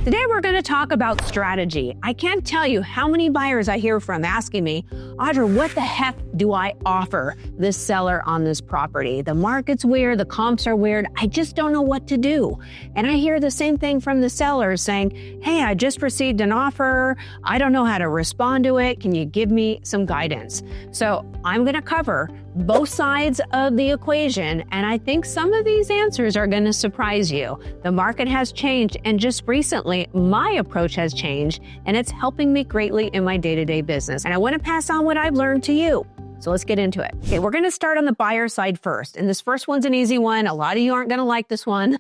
Today we're going to talk about strategy. I can't tell you how many buyers I hear from asking me, Audra, what the heck do I offer this seller on this property? The market's weird, the comps are weird, I just don't know what to do. And I hear the same thing from the sellers saying, hey, I just received an offer, I don't know how to respond to it, can you give me some guidance? So I'm going to cover both sides of the equation, and I think some of these answers are going to surprise you. The market has changed, and just recently, my approach has changed, and it's helping me greatly in my day-to-day business. And I want to pass on what I've learned to you. So let's get into it. Okay, we're going to start on the buyer side first. And this first one's an easy one. A lot of you aren't going to like this one.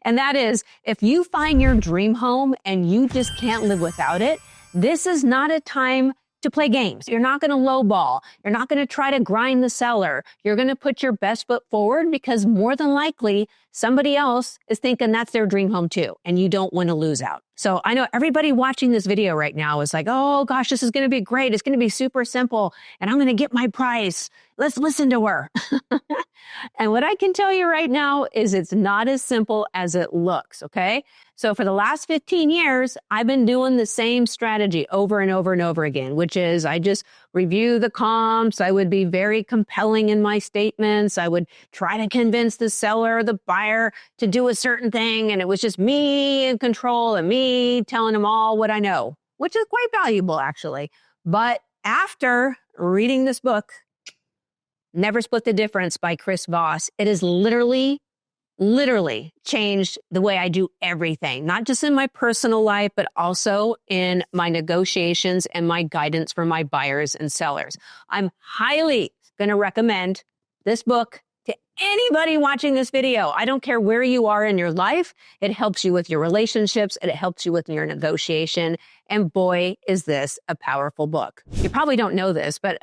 And that is, if you find your dream home and you just can't live without it, this is not a time to play games. You're not going to lowball. You're not going to try to grind the seller. You're going to put your best foot forward because more than likely somebody else is thinking that's their dream home too, and you don't want to lose out. So I know everybody watching this video right now is like, oh gosh, this is going to be great. It's going to be super simple and I'm going to get my price. Let's listen to her. And what I can tell you right now is it's not as simple as it looks, okay? So for the last 15 years, I've been doing the same strategy over and over and over again, which is I just review the comps. I would be very compelling in my statements. I would try to convince the seller or the buyer to do a certain thing. And it was just me in control and me telling them all what I know, which is quite valuable actually. But after reading this book, Never Split the Difference by Voss, it has literally changed the way I do everything, not just in my personal life, but also in my negotiations and my guidance for my buyers and sellers. I'm highly going to recommend this book to anybody watching this video. I don't care where you are in your life. It helps you with your relationships. It helps you with your negotiation. And boy, is this a powerful book. You probably don't know this, but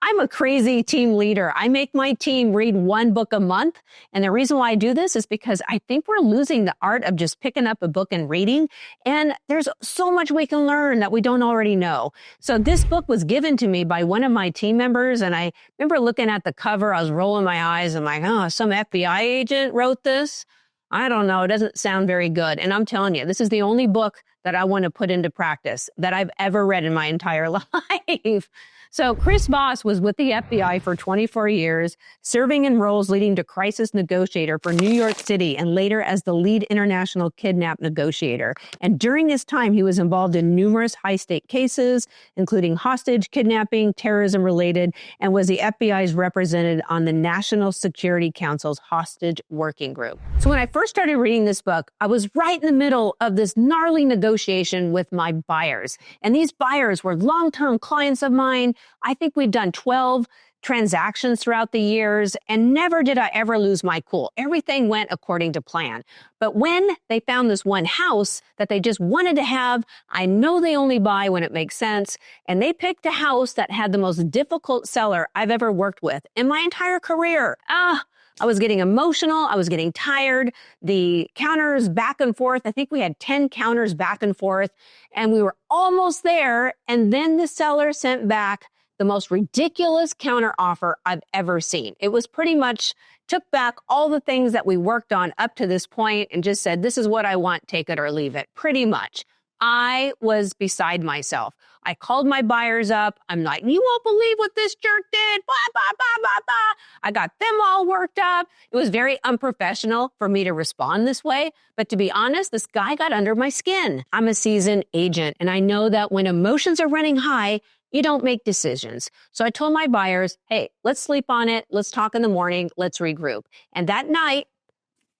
I'm a crazy team leader. I make my team read one book a month. And the reason why I do this is because I think we're losing the art of just picking up a book and reading. And there's so much we can learn that we don't already know. So this book was given to me by one of my team members. And I remember looking at the cover, I was rolling my eyes and like, oh, some FBI agent wrote this. I don't know. It doesn't sound very good. And I'm telling you, this is the only book that I want to put into practice that I've ever read in my entire life. So Voss was with the FBI for 24 years, serving in roles leading to crisis negotiator for New York City and later as the lead international kidnap negotiator. And during this time, he was involved in numerous high-stake cases, including hostage kidnapping, terrorism-related, and was the FBI's representative on the National Security Council's hostage working group. So when I first started reading this book, I was right in the middle of this gnarly negotiation with my buyers. And these buyers were long-term clients of mine. I think we've done 12 transactions throughout the years, and never did I ever lose my cool. Everything went according to plan. But when they found this one house that they just wanted to have, I know they only buy when it makes sense, and they picked a house that had the most difficult seller I've ever worked with in my entire career. I was getting emotional. I was getting tired. The counters back and forth. I think we had 10 counters back and forth, and we were almost there. And then the seller sent back the most ridiculous counter offer I've ever seen. It was pretty much took back all the things that we worked on up to this point and just said, this is what I want, take it or leave it. Pretty much. I was beside myself. I called my buyers up. I'm like, you won't believe what this jerk did. Blah, blah, blah, blah, blah. I got them all worked up. It was very unprofessional for me to respond this way. But to be honest, this guy got under my skin. I'm a seasoned agent, and I know that when emotions are running high, you don't make decisions. So I told my buyers, hey, let's sleep on it. Let's talk in the morning. Let's regroup. And that night,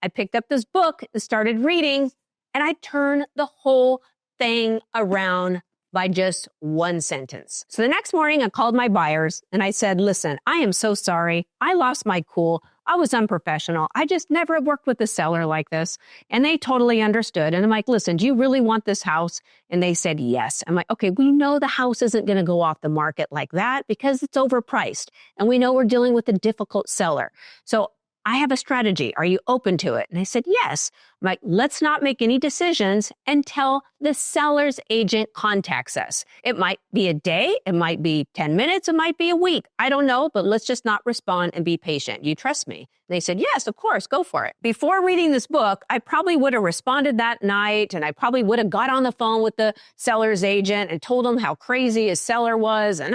I picked up this book and started reading, and I turned the whole thing around by just one sentence. So the next morning, I called my buyers and I said, listen, I am so sorry. I lost my cool. I was unprofessional. I just never worked with a seller like this. And they totally understood. And I'm like, listen, do you really want this house? And they said, yes. I'm like, okay, we know the house isn't going to go off the market like that because it's overpriced. And we know we're dealing with a difficult seller. So I have a strategy. Are you open to it? And I said, yes. I'm like, let's not make any decisions until the seller's agent contacts us. It might be a day, it might be 10 minutes, it might be a week. I don't know, but let's just not respond and be patient. You trust me? They said, yes, of course, go for it. Before reading this book, I probably would have responded that night, and I probably would have got on the phone with the seller's agent and told him how crazy his seller was, and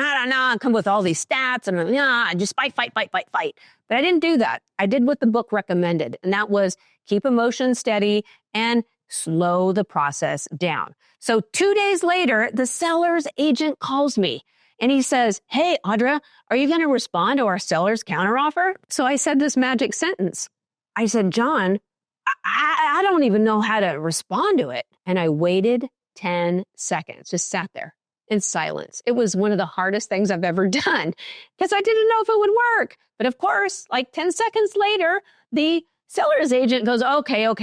come with all these stats, and just fight. But I didn't do that. I did what the book recommended, and that was keep emotions steady and slow the process down. So 2 days later, the seller's agent calls me. And he says, hey, Audra, are you going to respond to our seller's counteroffer? So I said this magic sentence. I said, John, I don't even know how to respond to it. And I waited 10 seconds, just sat there in silence. It was one of the hardest things I've ever done because I didn't know if it would work. But of course, like 10 seconds later, the seller's agent goes, okay,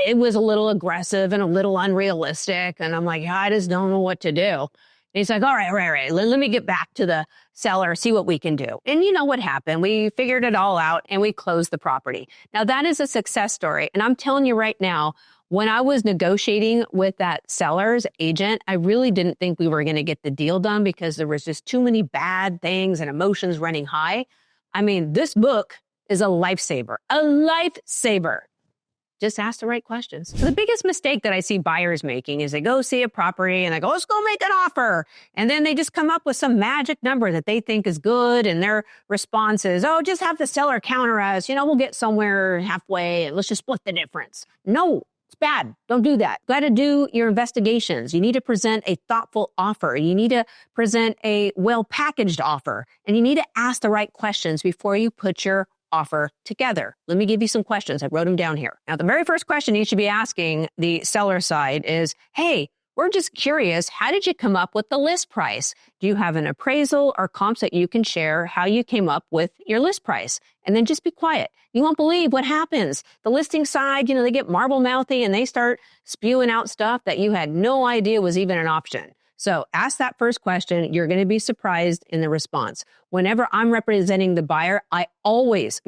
it was a little aggressive and a little unrealistic. And I'm like, I just don't know what to do. And he's like, all right. Let me get back to the seller, see what we can do. And you know what happened? We figured it all out and we closed the property. Now that is a success story. And I'm telling you right now, when I was negotiating with that seller's agent, I really didn't think we were going to get the deal done because there was just too many bad things and emotions running high. I mean, this book is a lifesaver. Just ask the right questions. So the biggest mistake that I see buyers making is they go see a property and they go, let's go make an offer. And then they just come up with some magic number that they think is good. And their response is, oh, just have the seller counter us. We'll get somewhere halfway and let's just split the difference. No, it's bad. Don't do that. Got to do your investigations. You need to present a thoughtful offer. You need to present a well-packaged offer. And you need to ask the right questions before you put your offer together. Let me give you some questions. I wrote them down here. Now, the very first question you should be asking the seller side is, hey, we're just curious, how did you come up with the list price? Do you have an appraisal or comps that you can share how you came up with your list price? And then just be quiet. You won't believe what happens. The listing side, they get marble mouthy and they start spewing out stuff that you had no idea was even an option. So ask that first question. You're going to be surprised in the response. Whenever I'm representing the buyer, I always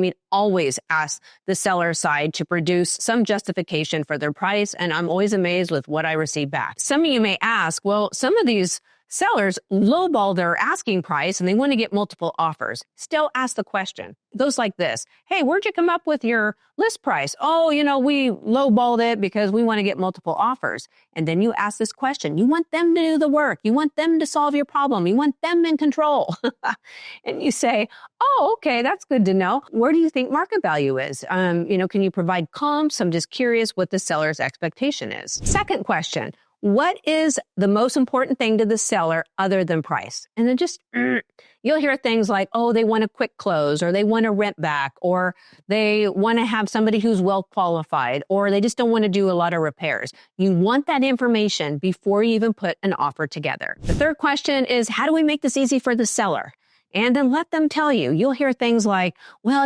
ask the seller side to produce some justification for their price. And I'm always amazed with what I receive back. Some of you may ask, well, some of these sellers lowball their asking price and they want to get multiple offers. Still ask the question. It goes like this. Hey, where'd you come up with your list price? Oh, we lowballed it because we want to get multiple offers. And then you ask this question. You want them to do the work. You want them to solve your problem. You want them in control. And you say, oh, okay, that's good to know. Where do you think market value is? Can you provide comps? I'm just curious what the seller's expectation is. Second question. What is the most important thing to the seller other than price? And then you'll hear things like, oh, they want a quick close, or they want a rent back, or they want to have somebody who's well qualified, or they just don't want to do a lot of repairs. You want that information before you even put an offer together. The third question is, how do we make this easy for the seller? And then let them tell you. You'll hear things like, well,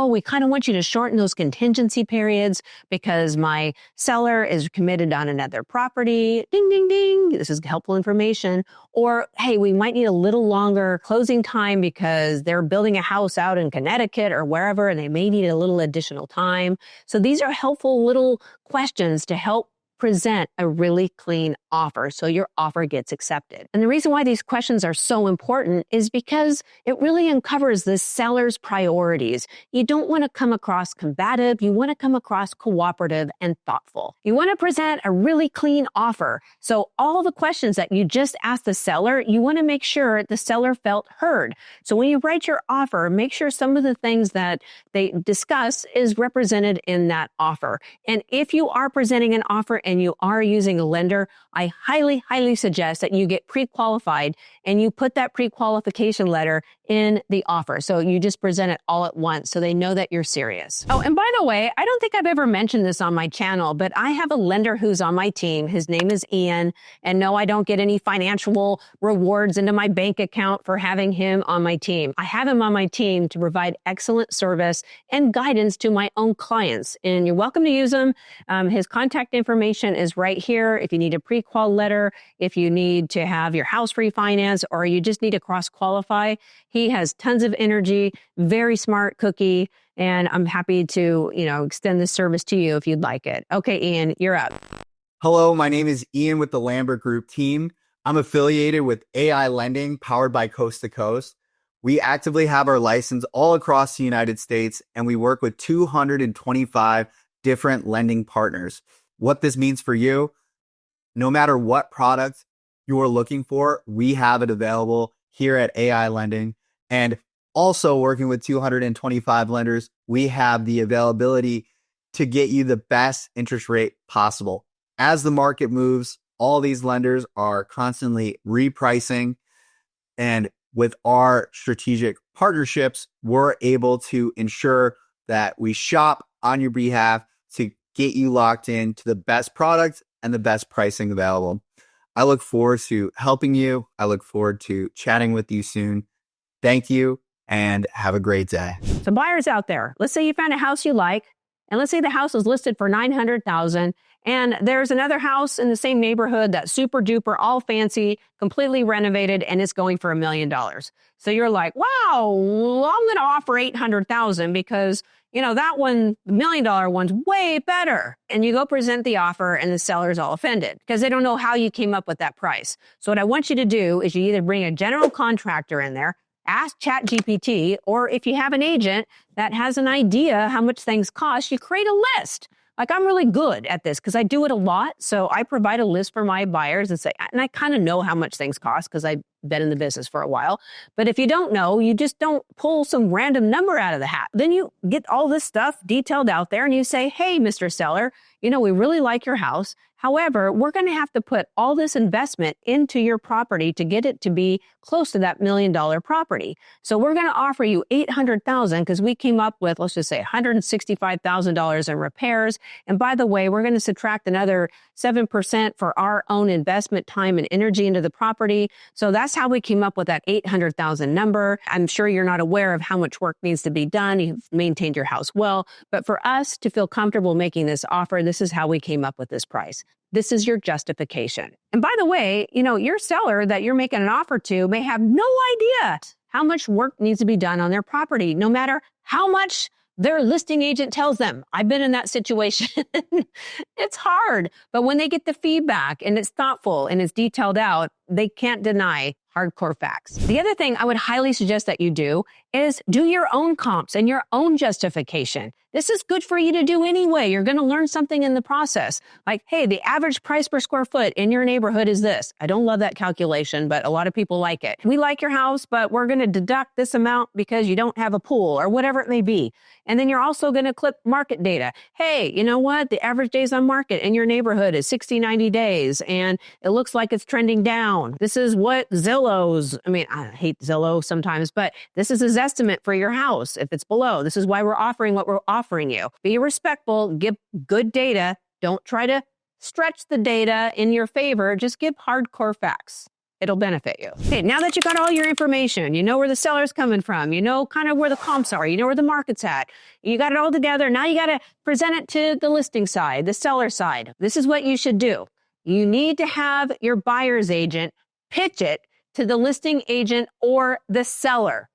we kind of want you to shorten those contingency periods because my seller is committed on another property. Ding, ding, ding. This is helpful information. Or, hey, we might need a little longer closing time because they're building a house out in Connecticut or wherever, and they may need a little additional time. So these are helpful little questions to help present a really clean offer so your offer gets accepted. And the reason why these questions are so important is because it really uncovers the seller's priorities. You don't want to come across combative. You want to come across cooperative and thoughtful. You want to present a really clean offer. So all the questions that you just asked the seller, you want to make sure the seller felt heard. So when you write your offer, make sure some of the things that they discuss is represented in that offer. And if you are presenting an offer and you are using a lender, I highly, highly suggest that you get pre-qualified and you put that pre-qualification letter in the offer. So you just present it all at once so they know that you're serious. Oh, and by the way, I don't think I've ever mentioned this on my channel, but I have a lender who's on my team. His name is Ian. And no, I don't get any financial rewards into my bank account for having him on my team. I have him on my team to provide excellent service and guidance to my own clients. And you're welcome to use him. His contact information is right here. If you need a pre-qual letter, if you need to have your house refinanced, or you just need to cross-qualify, he has tons of energy, very smart cookie, and I'm happy to, extend this service to you if you'd like it. Okay, Ian, you're up. Hello, my name is Ian with the Lambert Group team. I'm affiliated with AI Lending powered by Coast to Coast. We actively have our license all across the United States, and we work with 225 different lending partners. What this means for you, no matter what product you're looking for, we have it available here at AI Lending. And also working with 225 lenders, we have the availability to get you the best interest rate possible. As the market moves, all these lenders are constantly repricing. And with our strategic partnerships, we're able to ensure that we shop on your behalf to get you locked in to the best product and the best pricing available. I look forward to helping you. I look forward to chatting with you soon. Thank you and have a great day. So buyers out there, let's say you found a house you like, and let's say the house is listed for $900,000, and there's another house in the same neighborhood that's super duper, all fancy, completely renovated, and it's going for $1 million. So you're like, wow, well, I'm going to offer $800,000 because, you know, that one, the $1 million one's way better. And you go present the offer and the seller's all offended because they don't know how you came up with that price. So what I want you to do is you either bring a general contractor in there, ask ChatGPT, or if you have an agent that has an idea how much things cost, you create a list. Like, I'm really good at this because I do it a lot. So I provide a list for my buyers and say, and I kind of know how much things cost because I've been in the business for a while. But if you don't know, you just don't pull some random number out of the hat. Then you get all this stuff detailed out there and you say, hey, Mr. Seller, you know, we really like your house. However, we're going to have to put all this investment into your property to get it to be close to that $1 million property. So we're going to offer you $800,000 because we came up with, let's just say, $165,000 in repairs. And by the way, we're going to subtract another 7% for our own investment, time, and energy into the property. So that's how we came up with that $800,000 number. I'm sure you're not aware of how much work needs to be done. You've maintained your house well. But for us to feel comfortable making this offer, this is how we came up with this price. This is your justification. And by the way, you know, your seller that you're making an offer to may have no idea how much work needs to be done on their property, no matter how much their listing agent tells them. I've been in that situation. It's hard. But when they get the feedback and it's thoughtful and it's detailed out, they can't deny hardcore facts. The other thing I would highly suggest that you do is do your own comps and your own justification. This is good for you to do anyway. You're going to learn something in the process. Like, hey, the average price per square foot in your neighborhood is this. I don't love that calculation, but a lot of people like it. We like your house, but we're going to deduct this amount because you don't have a pool or whatever it may be. And then you're also going to clip market data. Hey, you know what? The average days on market in your neighborhood is 60, 90 days, and it looks like it's trending down. This is what Zillow's, I hate Zillow sometimes, but this is a Zestimate for your house. If it's below, this is why we're offering what we're offering you. Be respectful, give good data. Don't try to stretch the data in your favor. Just give hardcore facts. It'll benefit you. Okay, now that you got all your information, you know where the seller's coming from, you know kind of where the comps are, you know where the market's at, you got it all together. Now you got to present it to the listing side, the seller side. This is what you should do. You need to have your buyer's agent pitch it to the listing agent or the seller.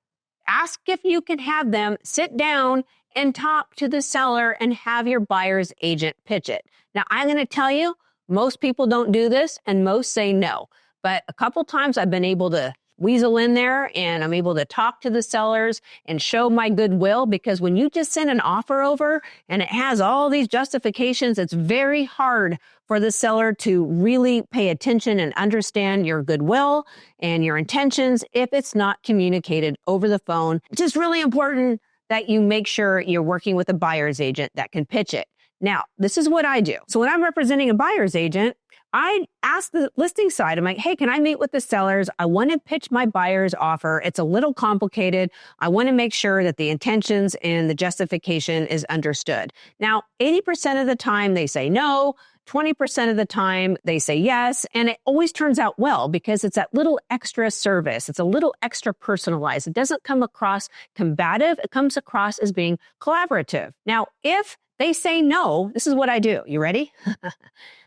Ask if you can have them sit down and talk to the seller and have your buyer's agent pitch it. Now, I'm going to tell you, most people don't do this and most say no. But a couple times I've been able to weasel in there and I'm able to talk to the sellers and show my goodwill, because when you just send an offer over and it has all these justifications, it's very hard for the seller to really pay attention and understand your goodwill and your intentions if it's not communicated over the phone. It's just really important that you make sure you're working with a buyer's agent that can pitch it. Now, this is what I do. So when I'm representing a buyer's agent, I ask the listing side, I'm like, hey, can I meet with the sellers? I want to pitch my buyer's offer. It's a little complicated. I want to make sure that the intentions and the justification is understood. Now, 80% of the time they say no, 20% of the time they say yes, and it always turns out well because it's that little extra service. It's a little extra personalized. It doesn't come across combative. It comes across as being collaborative. Now, if they say no, this is what I do. You ready?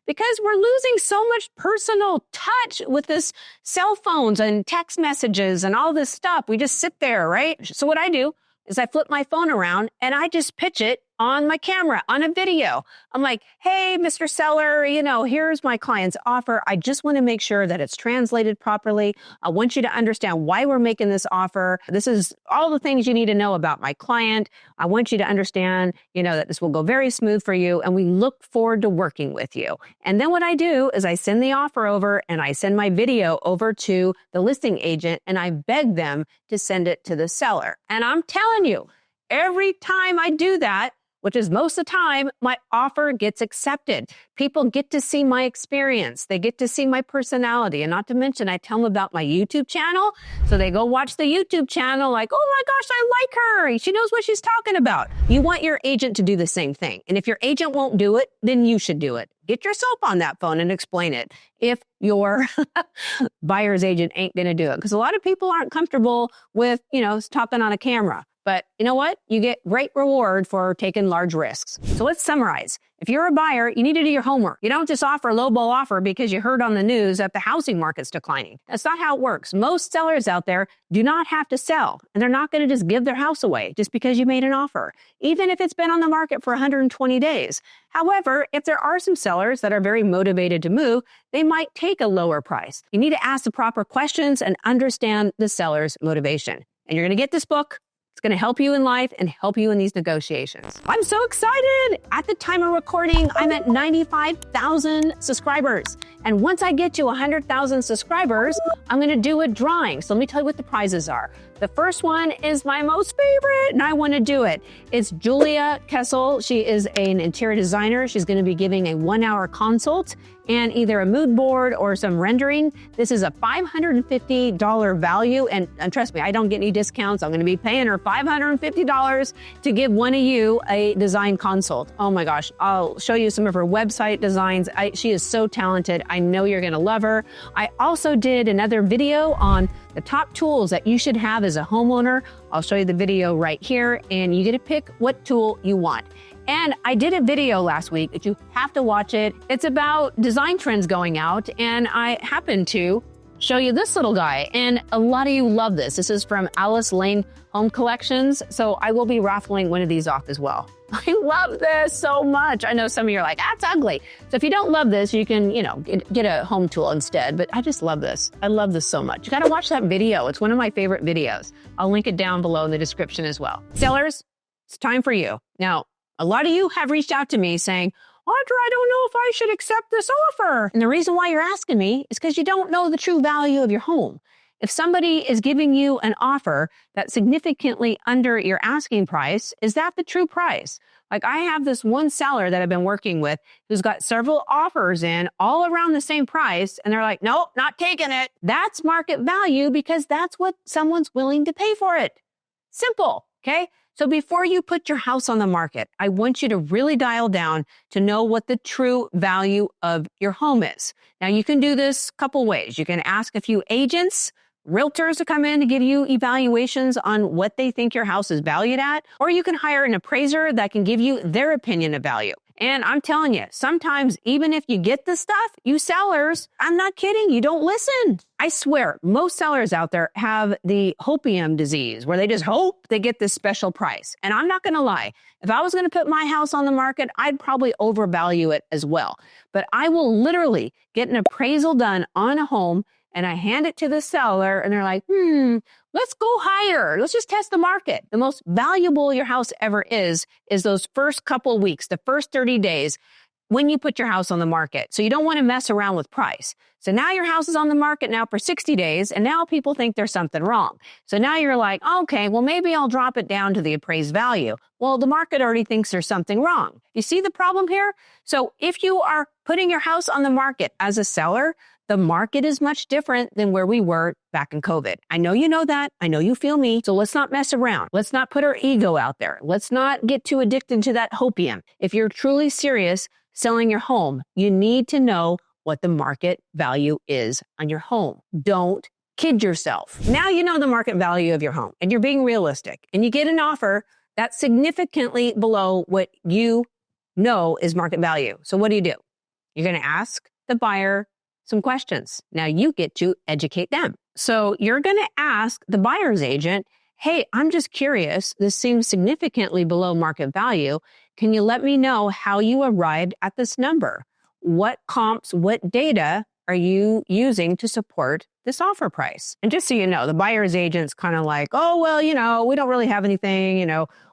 Because we're losing so much personal touch with this cell phones and text messages and all this stuff. We just sit there, right? So what I do is I flip my phone around and I just pitch it on my camera, on a video. I'm like, hey, Mr. Seller, here's my client's offer. I just want to make sure that it's translated properly. I want you to understand why we're making this offer. This is all the things you need to know about my client. I want you to understand, that this will go very smooth for you. And we look forward to working with you. And then what I do is I send the offer over and I send my video over to the listing agent and I beg them to send it to the seller. And I'm telling you, every time I do that, which is most of the time, my offer gets accepted. People get to see my experience. They get to see my personality. And not to mention, I tell them about my YouTube channel. So they go watch the YouTube channel like, oh my gosh, I like her. She knows what she's talking about. You want your agent to do the same thing. And if your agent won't do it, then you should do it. Get yourself on that phone and explain it if your buyer's agent ain't going to do it. Because a lot of people aren't comfortable with, talking on a camera. But you know what? You get great reward for taking large risks. So let's summarize. If you're a buyer, you need to do your homework. You don't just offer a lowball offer because you heard on the news that the housing market's declining. That's not how it works. Most sellers out there do not have to sell, and they're not going to just give their house away just because you made an offer, even if it's been on the market for 120 days. However, if there are some sellers that are very motivated to move, they might take a lower price. You need to ask the proper questions and understand the seller's motivation. And you're going to get this book. It's going to help you in life and help you in these negotiations. I'm so excited. At the time of recording, I'm at 95,000 subscribers. And once I get to 100,000 subscribers, I'm going to do a drawing. So let me tell you what the prizes are. The first one is my most favorite, and I want to do it. It's Julia Kessel. She is an interior designer. She's going to be giving a 1-hour consult and either a mood board or some rendering. This is a $550 value. And trust me, I don't get any discounts. I'm going to be paying her $550 to give one of you a design consult. Oh my gosh. I'll show you some of her website designs. She is so talented. I know you're going to love her. I also did another video on the top tools that you should have as a homeowner. I'll show you the video right here, and you get to pick what tool you want. And I did a video last week that you have to watch it. It's about design trends going out, and I happened to show you this little guy. And a lot of you love this. This is from Alice Lane Home Collections. So I will be raffling one of these off as well. I love this so much. I know some of you are like, that's ugly. So if you don't love this, you can, get a home tool instead. But I just love this. I love this so much. You got to watch that video. It's one of my favorite videos. I'll link it down below in the description as well. Sellers, it's time for you. Now, a lot of you have reached out to me saying, Audra, I don't know if I should accept this offer. And the reason why you're asking me is because you don't know the true value of your home. If somebody is giving you an offer that's significantly under your asking price, is that the true price? Like I have this one seller that I've been working with who's got several offers in all around the same price. And they're like, nope, not taking it. That's market value because that's what someone's willing to pay for it. Simple. Okay. So before you put your house on the market, I want you to really dial down to know what the true value of your home is. Now you can do this a couple ways. You can ask a few agents, realtors to come in to give you evaluations on what they think your house is valued at, or you can hire an appraiser that can give you their opinion of value. And I'm telling you, sometimes even if you get the stuff, you sellers, I'm not kidding, you don't listen. I swear, most sellers out there have the hopium disease where they just hope they get this special price. And I'm not going to lie. If I was going to put my house on the market, I'd probably overvalue it as well. But I will literally get an appraisal done on a home and I hand it to the seller and they're like, let's go higher. Let's just test the market. The most valuable your house ever is those first couple weeks, the first 30 days when you put your house on the market. So you don't want to mess around with price. So now your house is on the market now for 60 days and now people think there's something wrong. So now you're like, okay, well, maybe I'll drop it down to the appraised value. Well, the market already thinks there's something wrong. You see the problem here? So if you are putting your house on the market as a seller, the market is much different than where we were back in COVID. I know you know that. I know you feel me. So let's not mess around. Let's not put our ego out there. Let's not get too addicted to that hopium. If you're truly serious selling your home, you need to know what the market value is on your home. Don't kid yourself. Now you know the market value of your home and you're being realistic and you get an offer that's significantly below what you know is market value. So what do? You're going to ask the buyer some questions. Now you get to educate them. So you're going to ask the buyer's agent, hey, I'm just curious. This seems significantly below market value. Can you let me know how you arrived at this number? What comps, what data are you using to support this offer price? And just so you know, the buyer's agent's kind of like, oh, well, we don't really have anything,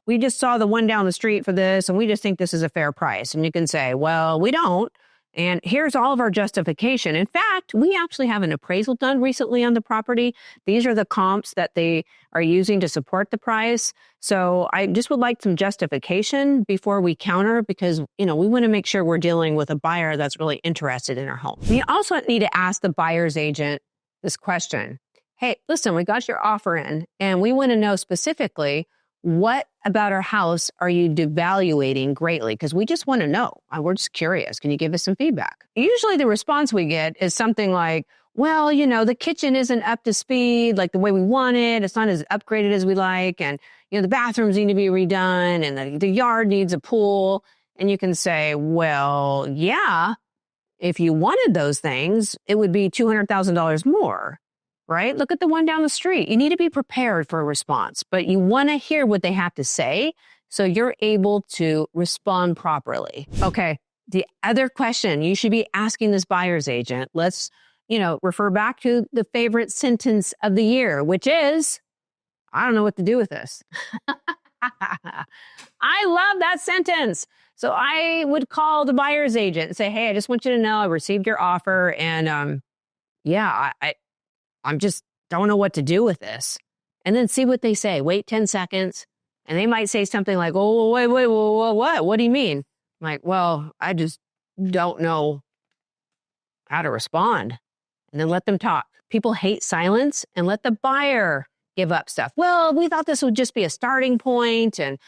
we just saw the one down the street for this and we just think this is a fair price. And you can say, well, we don't. And here's all of our justification. In fact, we actually have an appraisal done recently on the property. These are the comps that they are using to support the price. So I just would like some justification before we counter because, we want to make sure we're dealing with a buyer that's really interested in our home. We also need to ask the buyer's agent this question. Hey, listen, we got your offer in and we want to know specifically what about our house are you devaluating greatly? Because we just want to know. We're just curious. Can you give us some feedback? Usually the response we get is something like, well, the kitchen isn't up to speed like the way we want it. It's not as upgraded as we like. And, the bathrooms need to be redone and the yard needs a pool. And you can say, well, yeah, if you wanted those things, it would be $200,000 more. Right? Look at the one down the street. You need to be prepared for a response, but you want to hear what they have to say so you're able to respond properly. Okay. The other question you should be asking this buyer's agent, let's, refer back to the favorite sentence of the year, which is, I don't know what to do with this. I love that sentence. So I would call the buyer's agent and say, hey, I just want you to know I received your offer and, I'm just don't know what to do with this. And then see what they say. Wait 10 seconds. And they might say something like, oh, wait, what? What do you mean? I'm like, well, I just don't know how to respond. And then let them talk. People hate silence and let the buyer give up stuff. Well, we thought this would just be a starting point and,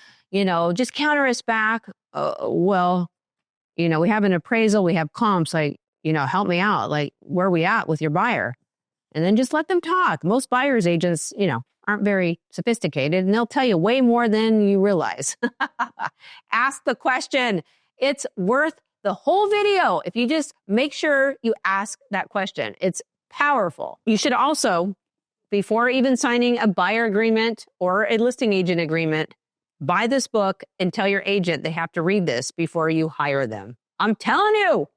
just counter us back. We have an appraisal. We have comps. Like, help me out. Like, where are we at with your buyer? And then just let them talk. Most buyer's agents, aren't very sophisticated and they'll tell you way more than you realize. Ask the question. It's worth the whole video if you just make sure you ask that question. It's powerful. You should also, before even signing a buyer agreement or a listing agent agreement, buy this book and tell your agent they have to read this before you hire them. I'm telling you.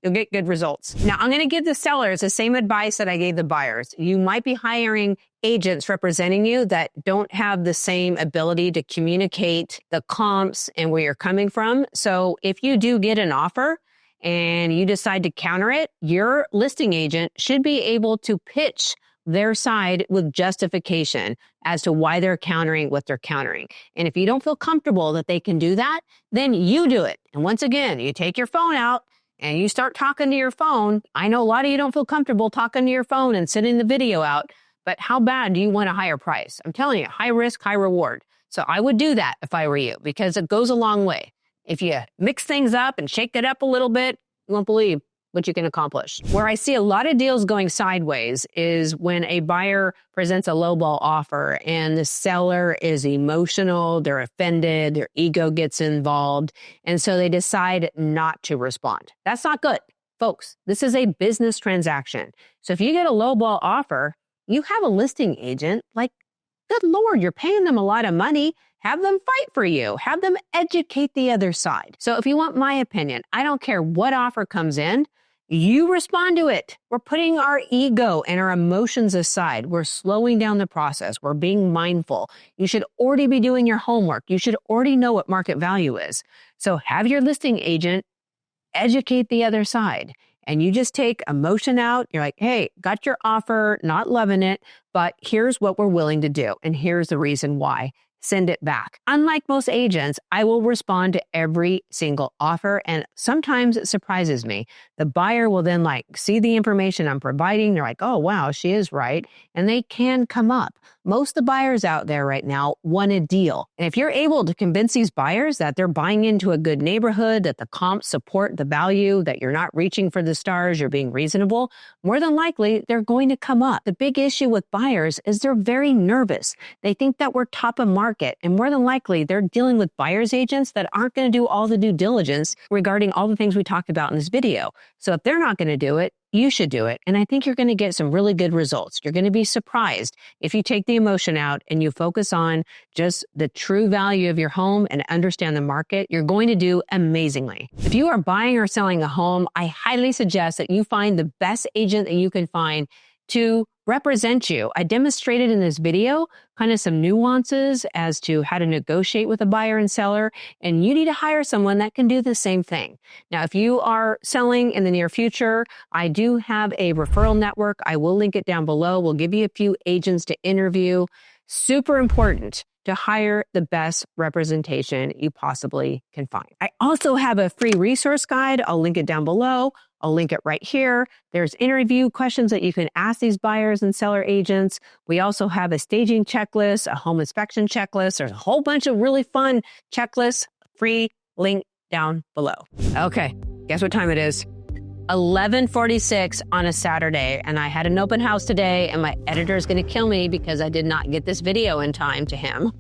You'll get good results. Now, I'm going to give the sellers the same advice that I gave the buyers. You might be hiring agents representing you that don't have the same ability to communicate the comps and where you're coming from. So if you do get an offer and you decide to counter it, your listing agent should be able to pitch their side with justification as to why they're countering what they're countering. And if you don't feel comfortable that they can do that, then you do it. And once again, you take your phone out and you start talking to your phone. I know a lot of you don't feel comfortable talking to your phone and sending the video out, but how bad do you want a higher price? I'm telling you, high risk, high reward. So I would do that if I were you because it goes a long way. If you mix things up and shake it up a little bit, you won't believe what you can accomplish. Where I see a lot of deals going sideways is when a buyer presents a lowball offer and the seller is emotional, they're offended, their ego gets involved, and so they decide not to respond. That's not good. Folks, this is a business transaction. So if you get a lowball offer, you have a listing agent, like, good Lord, you're paying them a lot of money. Have them fight for you. Have them educate the other side. So if you want my opinion, I don't care what offer comes in, you respond to it. We're putting our ego and our emotions aside. We're slowing down the process. We're being mindful. You should already be doing your homework. You should already know what market value is. So have your listing agent educate the other side. And you just take emotion out. You're like, hey, got your offer, not loving it, but here's what we're willing to do. And here's the reason why. Send it back. Unlike most agents, I will respond to every single offer, and sometimes it surprises me. The buyer will then see the information I'm providing. They're like, oh, wow, she is right. And they can come up. Most of the buyers out there right now want a deal. And if you're able to convince these buyers that they're buying into a good neighborhood, that the comps support the value, that you're not reaching for the stars, you're being reasonable, more than likely, they're going to come up. The big issue with buyers is they're very nervous. They think that we're top of market. And more than likely, they're dealing with buyer's agents that aren't going to do all the due diligence regarding all the things we talked about in this video. So if they're not going to do it, you should do it. And I think you're going to get some really good results. You're going to be surprised if you take the emotion out and you focus on just the true value of your home and understand the market. You're going to do amazingly. If you are buying or selling a home, I highly suggest that you find the best agent that you can find to represent you. I demonstrated in this video kind of some nuances as to how to negotiate with a buyer and seller, and you need to hire someone that can do the same thing. Now, if you are selling in the near future, I do have a referral network. I will link it down below. We'll give you a few agents to interview. Super important to hire the best representation you possibly can find. I also have a free resource guide. I'll link it down below. I'll link it right here. There's interview questions that you can ask these buyers and seller agents. We also have a staging checklist, a home inspection checklist. There's a whole bunch of really fun checklists. Free link down below. Okay, guess what time it is? 11:46 on a Saturday, and I had an open house today, and my editor is going to kill me because I did not get this video in time to him.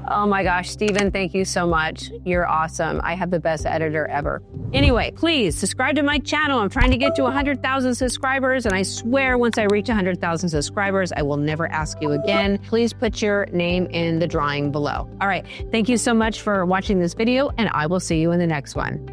Oh my gosh, Steven, thank you so much. You're awesome. I have the best editor ever. Anyway, please subscribe to my channel. I'm trying to get to 100,000 subscribers, and I swear once I reach 100,000 subscribers, I will never ask you again. Please put your name in the drawing below. All right, thank you so much for watching this video, and I will see you in the next one.